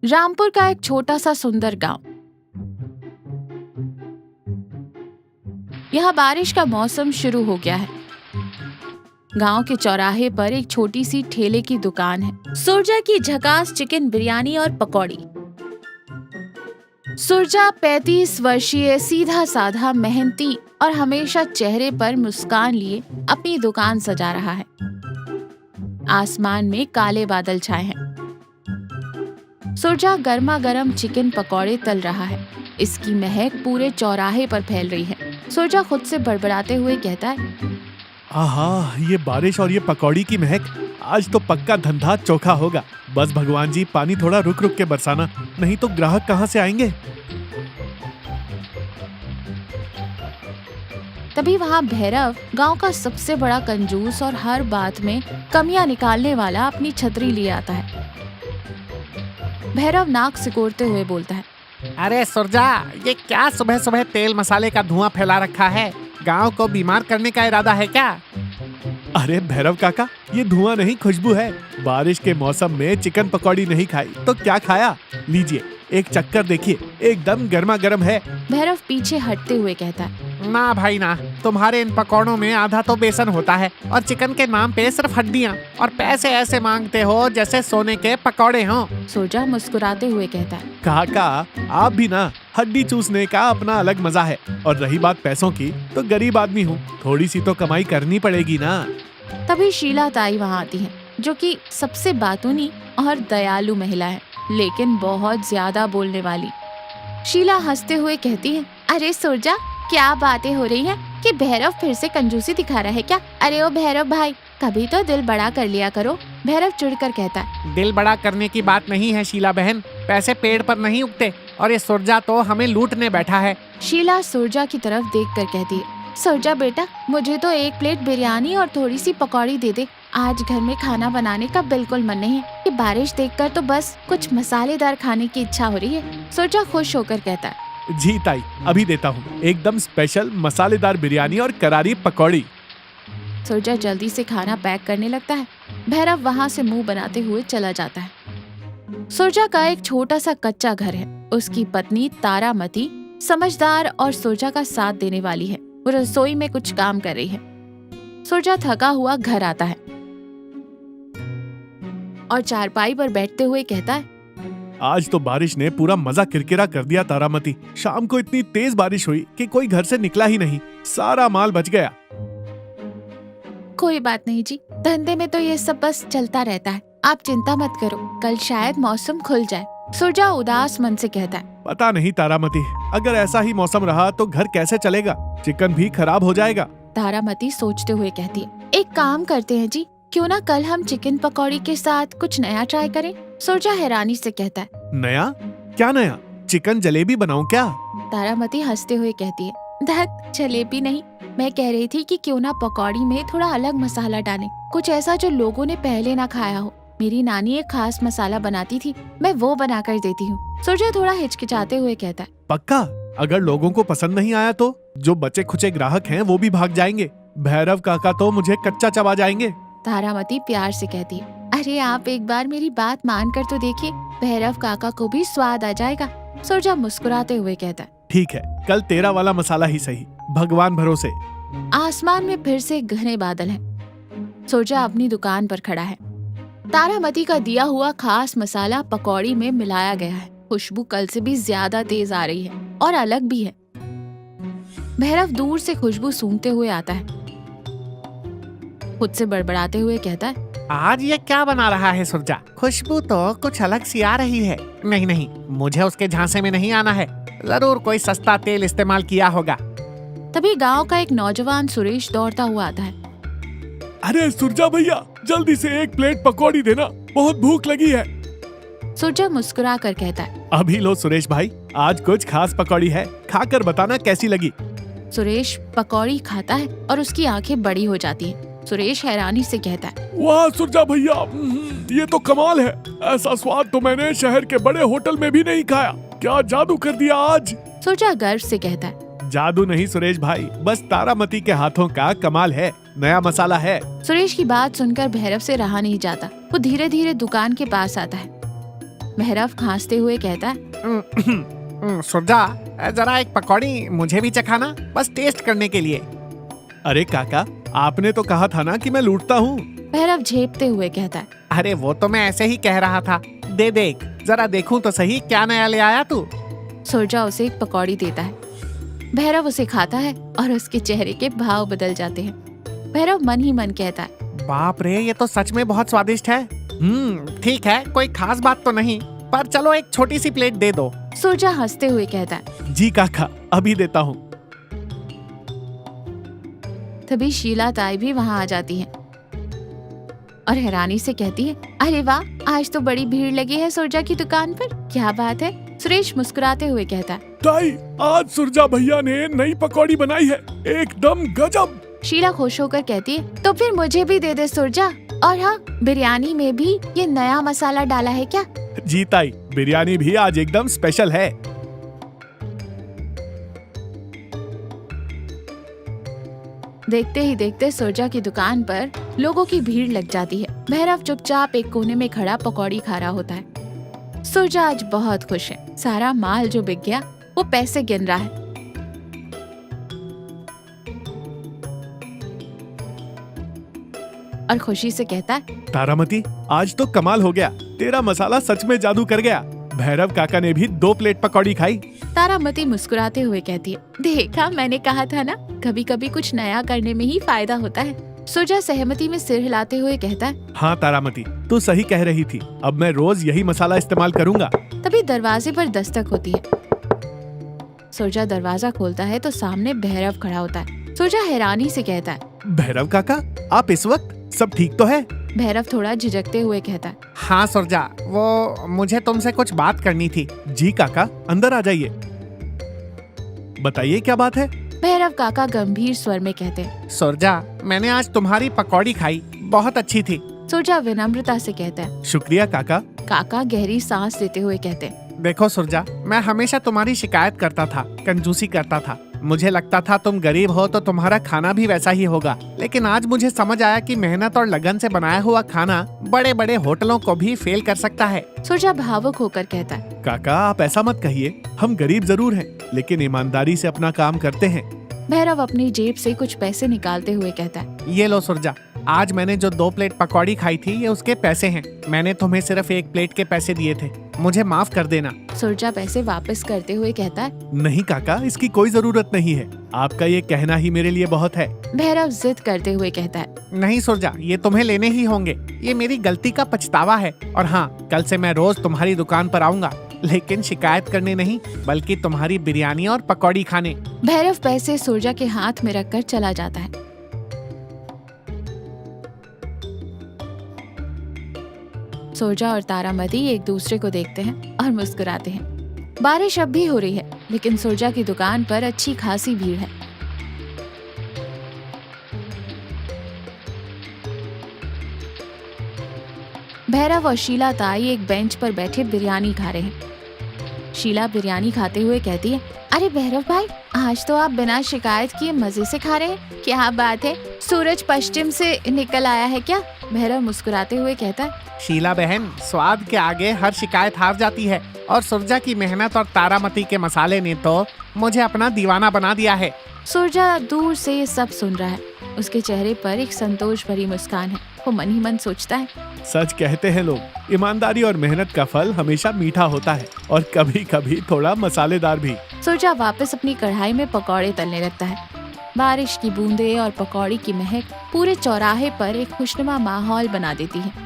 रामपुर का एक छोटा सा सुंदर गांव। यहाँ बारिश का मौसम शुरू हो गया है। गांव के चौराहे पर एक छोटी सी ठेले की दुकान है। सुरजा की झकास चिकन बिरयानी और पकौड़ी। सुरजा 35 वर्षीय, सीधा साधा, मेहनती और हमेशा चेहरे पर मुस्कान लिए अपनी दुकान सजा रहा है। आसमान में काले बादल छाए हैं। सुरजा गर्मा गर्म चिकन पकौड़े तल रहा है। इसकी महक पूरे चौराहे पर फैल रही है। सुरजा खुद से बड़बड़ाते हुए कहता है, आहा, ये बारिश और ये पकौड़ी की महक, आज तो पक्का धंधा चोखा होगा। बस भगवान जी पानी थोड़ा रुक रुक के बरसाना, नहीं तो ग्राहक कहाँ से आएंगे। तभी वहाँ भैरव, गांव का सबसे बड़ा कंजूस और हर बात में कमियां निकालने वाला, अपनी छतरी लिए आता है। भैरव नाक सिकोड़ते हुए बोलता है, अरे सुरजा, ये क्या सुबह सुबह तेल मसाले का धुआं फैला रखा है? गांव को बीमार करने का इरादा है क्या? अरे भैरव काका, ये धुआं नहीं, खुशबू है। बारिश के मौसम में चिकन पकौड़ी नहीं खाई तो क्या खाया? लीजिए, एक चक्कर देखिए, एकदम गर्मा गर्म है। भैरव पीछे हटते हुए कहता है, ना भाई ना, तुम्हारे इन पकौड़ों में आधा तो बेसन होता है और चिकन के नाम पे सिर्फ हड्डियाँ, और पैसे ऐसे मांगते हो जैसे सोने के पकौड़े हों। सुरजा मुस्कुराते हुए कहता है, काका, आप भी ना, हड्डी चूसने का अपना अलग मजा है। और रही बात पैसों की, तो गरीब आदमी हूँ, थोड़ी सी तो कमाई करनी पड़ेगी ना। तभी शीला ताई वहाँ आती है, जो कि सबसे बातूनी और दयालु महिला है, लेकिन बहुत ज्यादा बोलने वाली। शीला हंसते हुए कहती है, अरे सुरजा, क्या बातें हो रही हैं कि भैरव फिर से कंजूसी दिखा रहा है क्या? अरे ओ भैरव भाई, कभी तो दिल बड़ा कर लिया करो। भैरव चिढ़कर कहता है, दिल बड़ा करने की बात नहीं है शीला बहन, पैसे पेड़ पर नहीं उगते, और ये सुरजा तो हमें लूटने बैठा है। शीला सुरजा की तरफ देखकर कहती है, सुरजा बेटा, मुझे तो एक प्लेट बिरयानी और थोड़ी सी पकौड़ी दे दे। आज घर में खाना बनाने का बिल्कुल मन नहीं है। ये बारिश देखकर तो बस कुछ मसालेदार खाने की इच्छा हो रही है। सुरजा खुश होकर कहता है, जी ताई, अभी देता हूँ, एकदम स्पेशल मसालेदार बिरयानी और करारी पकौड़ी। सुरजा जल्दी से खाना पैक करने लगता है। भैरव वहाँ से मुंह बनाते हुए चला जाता है। सुरजा का एक छोटा सा कच्चा घर है। उसकी पत्नी तारामती समझदार और सुरजा का साथ देने वाली है। वो रसोई में कुछ काम कर रही है। सुरजा थका हुआ घर आता है और चारपाई पर बैठते हुए कहता है, आज तो बारिश ने पूरा मजा किरकिरा कर दिया तारामती। शाम को इतनी तेज बारिश हुई कि कोई घर से निकला ही नहीं, सारा माल बच गया। कोई बात नहीं जी, धंधे में तो ये सब बस चलता रहता है, आप चिंता मत करो, कल शायद मौसम खुल जाए। सुरजा उदास मन से कहता है, पता नहीं तारामती, अगर ऐसा ही मौसम रहा तो घर कैसे चलेगा? चिकन भी खराब हो जाएगा। तारामती सोचते हुए कहती है, एक काम करते हैं जी, क्यों ना कल हम चिकन पकौड़ी के साथ कुछ नया ट्राई करें? सुरजा हैरानी से कहता है, नया? क्या नया? चिकन जलेबी बनाऊं क्या? तारामती हंसते हुए कहती है, धत, जलेबी नहीं, मैं कह रही थी कि क्यों ना पकौड़ी में थोड़ा अलग मसाला डालें, कुछ ऐसा जो लोगों ने पहले ना खाया हो। मेरी नानी एक खास मसाला बनाती थी, मैं वो बना कर देती हूँ। सुरजा थोड़ा हिचकिचाते हुए कहता है, पक्का? अगर लोगों को पसंद नहीं आया तो? जो बचे खुचे ग्राहक हैं वो भी भाग जाएंगे। भैरव काका तो मुझे कच्चा चबा जाएंगे। तारामती प्यार से कहती है, अरे आप एक बार मेरी बात मान कर तो देखिए, भैरव काका को भी स्वाद आ जाएगा। सुरजा मुस्कुराते हुए कहता है, ठीक है, कल तेरा वाला मसाला ही सही, भगवान भरोसे। आसमान में फिर से घने बादल हैं। सुरजा अपनी दुकान पर खड़ा है। तारामती का दिया हुआ खास मसाला पकौड़ी में मिलाया गया है। खुशबू कल से भी ज्यादा तेज आ रही है और अलग भी है। भैरव दूर से खुशबू सूंघते हुए आता है, खुद से बड़बड़ाते हुए कहता है, आज ये क्या बना रहा है सुरजा? खुशबू तो कुछ अलग सी आ रही है। नहीं नहीं, मुझे उसके झांसे में नहीं आना है, जरूर कोई सस्ता तेल इस्तेमाल किया होगा। तभी गांव का एक नौजवान सुरेश दौड़ता हुआ आता है। अरे सुरजा भैया, जल्दी से एक प्लेट पकौड़ी देना, बहुत भूख लगी है। सुरजा मुस्कुरा कर कहता है, अभी लो सुरेश भाई, आज कुछ खास पकौड़ी है, खाकर बताना कैसी लगी। सुरेश पकौड़ी खाता है और उसकी आंखें बड़ी हो जाती हैं। सुरेश हैरानी से कहता है, वाह सुरजा भैया, ये तो कमाल है। ऐसा स्वाद तो मैंने शहर के बड़े होटल में भी नहीं खाया। क्या जादू कर दिया आज। सुरजा गर्व से कहता है, जादू नहीं सुरेश भाई, बस तारामती के हाथों का कमाल है, नया मसाला है। सुरेश की बात सुनकर भैरव से रहा नहीं जाता। वो धीरे धीरे दुकान के पास आता है। भैरव खांसते हुए कहता है, सुरजा, जरा एक पकौड़ी मुझे भी चखाना, बस टेस्ट करने के लिए। अरे काका, आपने तो कहा था ना कि मैं लूटता हूँ। भैरव झेपते हुए कहता है। अरे वो तो मैं ऐसे ही कह रहा था। दे देख, जरा देखूं तो सही क्या नया ले आया तू। सुरजा उसे एक पकौड़ी देता है। भैरव उसे खाता है और उसके चेहरे के भाव बदल जाते हैं। भैरव मन ही मन कहता है, बाप रे, ये तो सच में बहुत स्वादिष्ट है। ठीक है, कोई खास बात तो नहीं, पर चलो एक छोटी सी प्लेट दे दो। सुरजा हंसते हुए कहता है। जी काका, अभी देता हूँ। तभी शीला ताई भी वहाँ आ जाती है और हैरानी से कहती है, अरे वाह, आज तो बड़ी भीड़ लगी है सुरजा की दुकान पर, क्या बात है? सुरेश मुस्कुराते हुए कहता है। ताई, आज सुरजा भैया ने नई पकौड़ी बनाई है, एकदम गजब। शीला खुश होकर कहती है, तो फिर मुझे भी दे दे सुरजा। और हाँ, बिरयानी में भी ये नया मसाला डाला है क्या? जी ताई, बिरयानी भी आज एकदम स्पेशल है। देखते ही देखते सुरजा की दुकान पर लोगों की भीड़ लग जाती है। भैरव चुपचाप एक कोने में खड़ा पकौड़ी खा रहा होता है। सुरजा आज बहुत खुश है। सारा माल जो बिक गया वो पैसे गिन रहा है। और खुशी से कहता है, तारामती, आज तो कमाल हो गया, तेरा मसाला सच में जादू कर गया। भैरव काका ने भी 2 प्लेट पकौड़ी खाई। तारामती मुस्कुराते हुए कहती है, देखा, मैंने कहा था ना, कभी कभी कुछ नया करने में ही फायदा होता है। सुरजा सहमति में सिर हिलाते हुए कहता है, हाँ तारामती, तू सही कह रही थी, अब मैं रोज यही मसाला इस्तेमाल करूंगा। तभी दरवाजे पर दस्तक होती है। सुरजा दरवाजा खोलता है तो सामने भैरव खड़ा होता है। सुरजा हैरानी से कहता है, भैरव काका, आप इस वक्त? सब ठीक तो है? भैरव थोड़ा झिझकते हुए कहता है, हाँ सुरजा, वो मुझे तुमसे कुछ बात करनी थी। जी काका, अंदर आ जाइए, बताइए क्या बात है। भैरव काका गंभीर स्वर में कहते हैं। सुरजा, मैंने आज तुम्हारी पकौड़ी खाई, बहुत अच्छी थी। सुरजा विनम्रता से कहता है। शुक्रिया काका। काका गहरी सांस लेते हुए कहते हैं, देखो सुरजा, मैं हमेशा तुम्हारी शिकायत करता था, कंजूसी करता था। मुझे लगता था तुम गरीब हो तो तुम्हारा खाना भी वैसा ही होगा, लेकिन आज मुझे समझ आया कि मेहनत और लगन से बनाया हुआ खाना बड़े बड़े होटलों को भी फेल कर सकता है। सुरजा भावुक होकर कहता है, काका आप ऐसा मत कहिए, हम गरीब जरूर हैं, लेकिन ईमानदारी से अपना काम करते हैं। भैरव अपनी जेब से कुछ पैसे निकालते हुए कहता है, ये लो सुरजा, आज मैंने जो 2 प्लेट पकौड़ी खाई थी, ये उसके पैसे हैं। मैंने तुम्हें सिर्फ 1 प्लेट के पैसे दिए थे, मुझे माफ कर देना। सुरजा पैसे वापस करते हुए कहता है, नहीं काका, इसकी कोई जरूरत नहीं है, आपका ये कहना ही मेरे लिए बहुत है। भैरव जिद करते हुए कहता है, नहीं सुरजा, ये तुम्हें लेने ही होंगे, ये मेरी गलती का पछतावा है। और हाँ, कल से मैं रोज तुम्हारी दुकान पर आऊंगा, लेकिन शिकायत करने नहीं, बल्कि तुम्हारी बिरयानी और पकौड़ी खाने। भैरव पैसे सुरजा के हाथ में रखकर चला जाता है। सुरजा और तारामती एक दूसरे को देखते हैं और मुस्कुराते हैं। बारिश अब भी हो रही है, लेकिन सुरजा की दुकान पर अच्छी खासी भीड़ है। भैरव और शीला ताई एक बेंच पर बैठे बिरयानी खा रहे हैं। शीला बिरयानी खाते हुए कहती है, अरे भैरव भाई, आज तो आप बिना शिकायत किए मजे से खा रहे हैं, क्या बात है, सूरज पश्चिम से निकल आया है क्या? भैरव मुस्कुराते हुए कहता है, शीला बहन, स्वाद के आगे हर शिकायत हार जाती है, और सुरजा की मेहनत और तारामती के मसाले ने तो मुझे अपना दीवाना बना दिया है। सुरजा दूर से ये सब सुन रहा है। उसके चेहरे पर एक संतोष भरी मुस्कान है। वो मन ही मन सोचता है, सच कहते हैं लोग, ईमानदारी और मेहनत का फल हमेशा मीठा होता है, और कभी कभी थोड़ा मसालेदार भी। सुरजा वापस अपनी कढ़ाई में पकौड़े तलने लगता है। बारिश की बूंदें और पकौड़ी की महक पूरे चौराहे पर एक खुशनुमा माहौल बना देती है।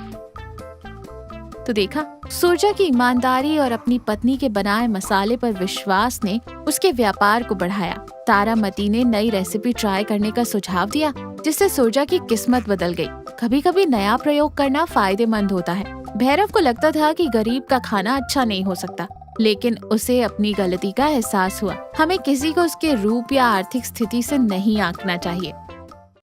तो देखा, सुरजा की ईमानदारी और अपनी पत्नी के बनाए मसाले पर विश्वास ने उसके व्यापार को बढ़ाया। तारामती ने नई रेसिपी ट्राई करने का सुझाव दिया, जिससे सुरजा की किस्मत बदल गई। कभी कभी नया प्रयोग करना फायदेमंद होता है। भैरव को लगता था कि गरीब का खाना अच्छा नहीं हो सकता, लेकिन उसे अपनी गलती का एहसास हुआ। हमें किसी को उसके रूप या आर्थिक स्थिति से नहीं आंकना चाहिए।